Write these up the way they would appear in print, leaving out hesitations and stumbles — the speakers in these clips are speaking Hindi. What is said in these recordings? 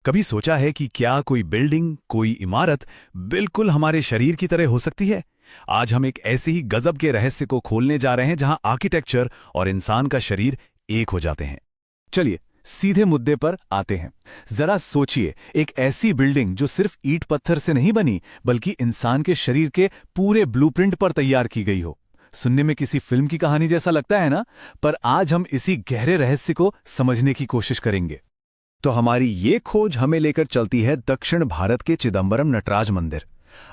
कभी सोचा है कि क्या कोई बिल्डिंग, कोई इमारत बिल्कुल हमारे शरीर की तरह हो सकती है? आज हम एक ऐसे ही गजब के रहस्य को खोलने जा रहे हैं जहां आर्किटेक्चर और इंसान का शरीर एक हो जाते हैं। चलिए सीधे मुद्दे पर आते हैं। जरा सोचिए, एक ऐसी बिल्डिंग जो सिर्फ ईंट पत्थर से नहीं बनी बल्कि इंसान के शरीर के पूरे ब्लूप्रिंट पर तैयार की गई हो। सुनने में किसी फिल्म की कहानी जैसा लगता है ना? पर आज हम इसी गहरे रहस्य को समझने की कोशिश करेंगे। तो हमारी ये खोज हमें लेकर चलती है दक्षिण भारत के चिदंबरम नटराज मंदिर।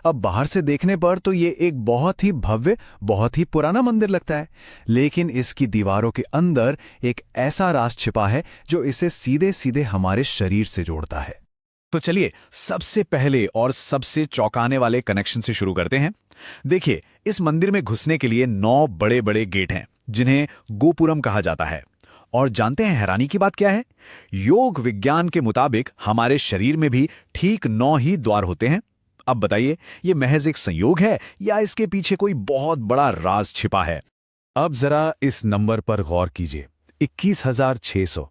अब बाहर से देखने पर तो ये एक बहुत ही भव्य, बहुत ही पुराना मंदिर लगता है, लेकिन इसकी दीवारों के अंदर एक ऐसा राज छिपा है जो इसे सीधे सीधे हमारे शरीर से जोड़ता है। तो चलिए सबसे पहले और सबसे चौंकाने वाले कनेक्शन से शुरू करते हैं। देखिए, इस मंदिर में घुसने के लिए 9 बड़े बड़े गेट हैं जिन्हें गोपुरम कहा जाता है। और जानते हैं हैरानी की बात क्या है? योग विज्ञान के मुताबिक हमारे शरीर में भी ठीक 9 ही द्वार होते हैं। अब बताइए, ये महज एक संयोग है या इसके पीछे कोई बहुत बड़ा राज छिपा है? अब जरा इस नंबर पर गौर कीजिए, 21,600।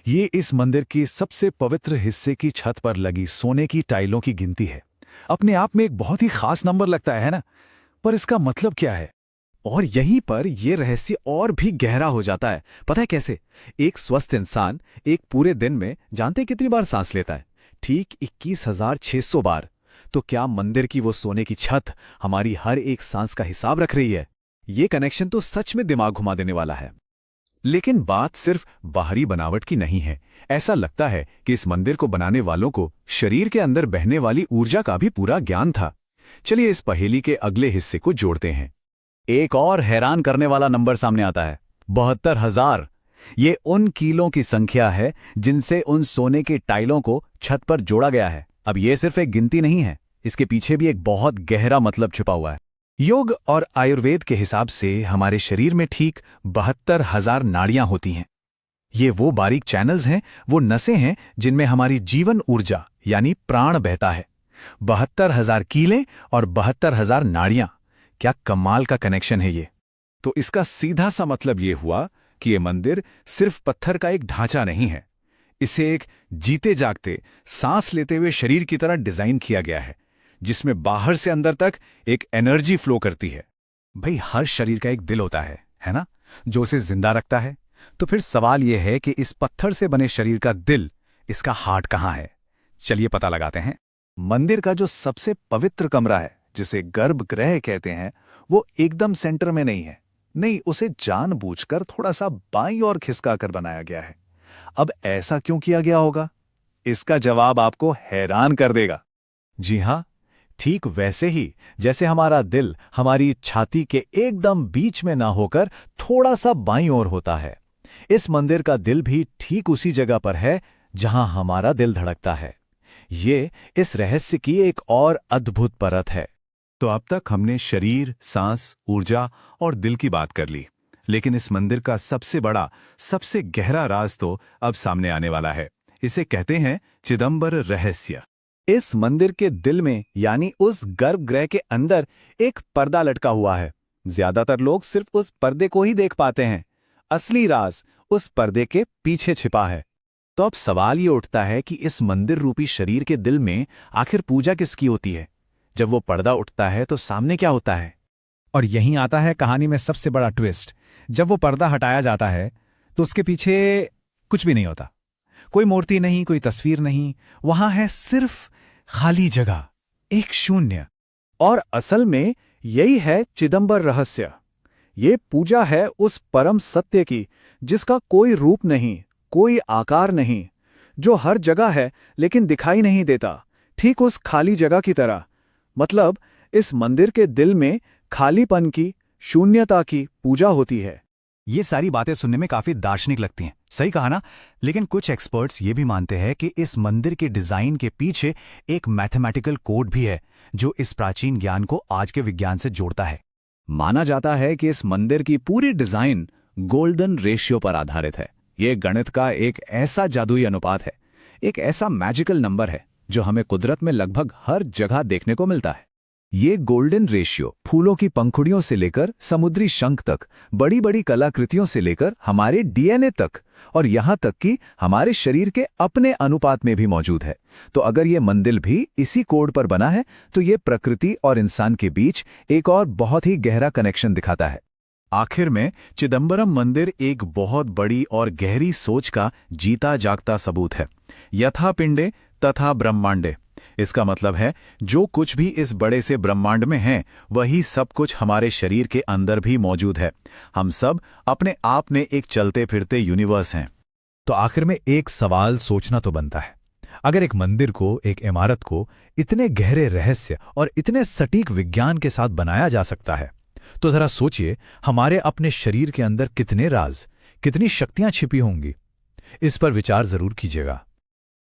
ये इस मंदिर की सबसे पवित्र हिस्से की छत पर लगी सोने की टाइलों की गिनती है। अपने आप में एक बहुत ही खास नंबर लगता है ना? पर इसका मतलब क्या है? और यहीं पर यह रहस्य और भी गहरा हो जाता है। पता है कैसे? एक स्वस्थ इंसान एक पूरे दिन में जानते कितनी बार सांस लेता है? ठीक 21,600 बार। तो क्या मंदिर की वो सोने की छत हमारी हर एक सांस का हिसाब रख रही है? ये कनेक्शन तो सच में दिमाग घुमा देने वाला है। लेकिन बात सिर्फ बाहरी बनावट की नहीं है। ऐसा लगता है कि इस मंदिर को बनाने वालों को शरीर के अंदर बहने वाली ऊर्जा का भी पूरा ज्ञान था। चलिए इस पहेली के अगले हिस्से को जोड़ते हैं। एक और हैरान करने वाला नंबर सामने आता है, 72,000। ये उन कीलों की संख्या है जिनसे उन सोने की टाइलों को छत पर जोड़ा गया है। अब ये सिर्फ एक गिनती नहीं है, इसके पीछे भी एक बहुत गहरा मतलब छुपा हुआ है। योग और आयुर्वेद के हिसाब से हमारे शरीर में ठीक 72,000 नाड़ियां होती हैं। ये वो बारीक चैनल्स हैं, वो नसें हैं जिनमें हमारी जीवन ऊर्जा यानी प्राण बहता है। 72,000 कीलें और 72,000 नाड़ियां, क्या कमाल का कनेक्शन है ये। तो इसका सीधा सा मतलब ये हुआ कि ये मंदिर सिर्फ पत्थर का एक ढांचा नहीं है, इसे एक जीते जागते, सांस लेते हुए शरीर की तरह डिजाइन किया गया है, जिसमें बाहर से अंदर तक एक एनर्जी फ्लो करती है। भाई, हर शरीर का एक दिल होता है ना, जो उसे जिंदा रखता है। तो फिर सवाल यह है कि इस पत्थर से बने शरीर का दिल, इसका हार्ट कहाँ है? चलिए पता लगाते हैं। मंदिर का जो सबसे पवित्र कमरा है, जिसे गर्भगृह कहते हैं, वो एकदम सेंटर में नहीं है। नहीं, उसे जानबूझकर थोड़ा सा बाईं ओर खिसका कर बनाया गया है। अब ऐसा क्यों किया गया होगा? इसका जवाब आपको हैरान कर देगा। जी हां, ठीक वैसे ही जैसे हमारा दिल हमारी छाती के एकदम बीच में ना होकर थोड़ा सा बाईं ओर होता है, इस मंदिर का दिल भी ठीक उसी जगह पर है जहां हमारा दिल धड़कता है। ये इस रहस्य की एक और अद्भुत परत है। तो अब तक हमने शरीर, सांस, ऊर्जा और दिल की बात कर ली, लेकिन इस मंदिर का सबसे बड़ा, सबसे गहरा राज तो अब सामने आने वाला है। इसे कहते हैं चिदंबर रहस्य। इस मंदिर के दिल में यानी उस गर्भगृह के अंदर एक पर्दा लटका हुआ है। ज्यादातर लोग सिर्फ उस पर्दे को ही देख पाते हैं। असली राज उस पर्दे के पीछे छिपा है। तो अब सवाल ये उठता है कि इस मंदिर रूपी शरीर के दिल में आखिर पूजा किसकी होती है? जब वो पर्दा उठता है तो सामने क्या होता है? और यहीं आता है कहानी में सबसे बड़ा ट्विस्ट। जब वो पर्दा हटाया जाता है तो उसके पीछे कुछ भी नहीं होता। कोई मूर्ति नहीं, कोई तस्वीर नहीं, वहां है सिर्फ खाली जगह, एक शून्य। और असल में यही है चिदंबर रहस्य। ये पूजा है उस परम सत्य की जिसका कोई रूप नहीं, कोई आकार नहीं, जो हर जगह है लेकिन दिखाई नहीं देता, ठीक उस खाली जगह की तरह। मतलब इस मंदिर के दिल में खालीपन की, शून्यता की पूजा होती है। ये सारी बातें सुनने में काफी दार्शनिक लगती हैं, सही कहा ना? लेकिन कुछ एक्सपर्ट्स ये भी मानते हैं कि इस मंदिर के डिजाइन के पीछे एक मैथमेटिकल कोड भी है जो इस प्राचीन ज्ञान को आज के विज्ञान से जोड़ता है। माना जाता है कि इस मंदिर की पूरी डिजाइन गोल्डन रेशियो पर आधारित है। ये गणित का एक ऐसा जादुई अनुपात है, एक ऐसा मैजिकल नंबर है जो हमें कुदरत में लगभग हर जगह देखने को मिलता है। ये गोल्डन रेशियो फूलों की पंखुड़ियों से लेकर समुद्री शंख तक, बड़ी बड़ी कलाकृतियों से लेकर हमारे डीएनए तक और यहाँ तक कि हमारे शरीर के अपने अनुपात में भी मौजूद है। तो अगर ये मंदिर भी इसी कोड पर बना है तो ये प्रकृति और इंसान के बीच एक और बहुत ही गहरा कनेक्शन दिखाता है। आखिर में चिदंबरम मंदिर एक बहुत बड़ी और गहरी सोच का जीता जागता सबूत है। यथा पिंडे तथा ब्रह्मांडे। इसका मतलब है जो कुछ भी इस बड़े से ब्रह्मांड में है वही सब कुछ हमारे शरीर के अंदर भी मौजूद है। हम सब अपने आप में एक चलते फिरते यूनिवर्स हैं। तो आखिर में एक सवाल सोचना तो बनता है, अगर एक मंदिर को, एक इमारत को इतने गहरे रहस्य और इतने सटीक विज्ञान के साथ बनाया जा सकता है, तो जरा सोचिए हमारे अपने शरीर के अंदर कितने राज, कितनी शक्तियां छिपी होंगी। इस पर विचार जरूर कीजिएगा।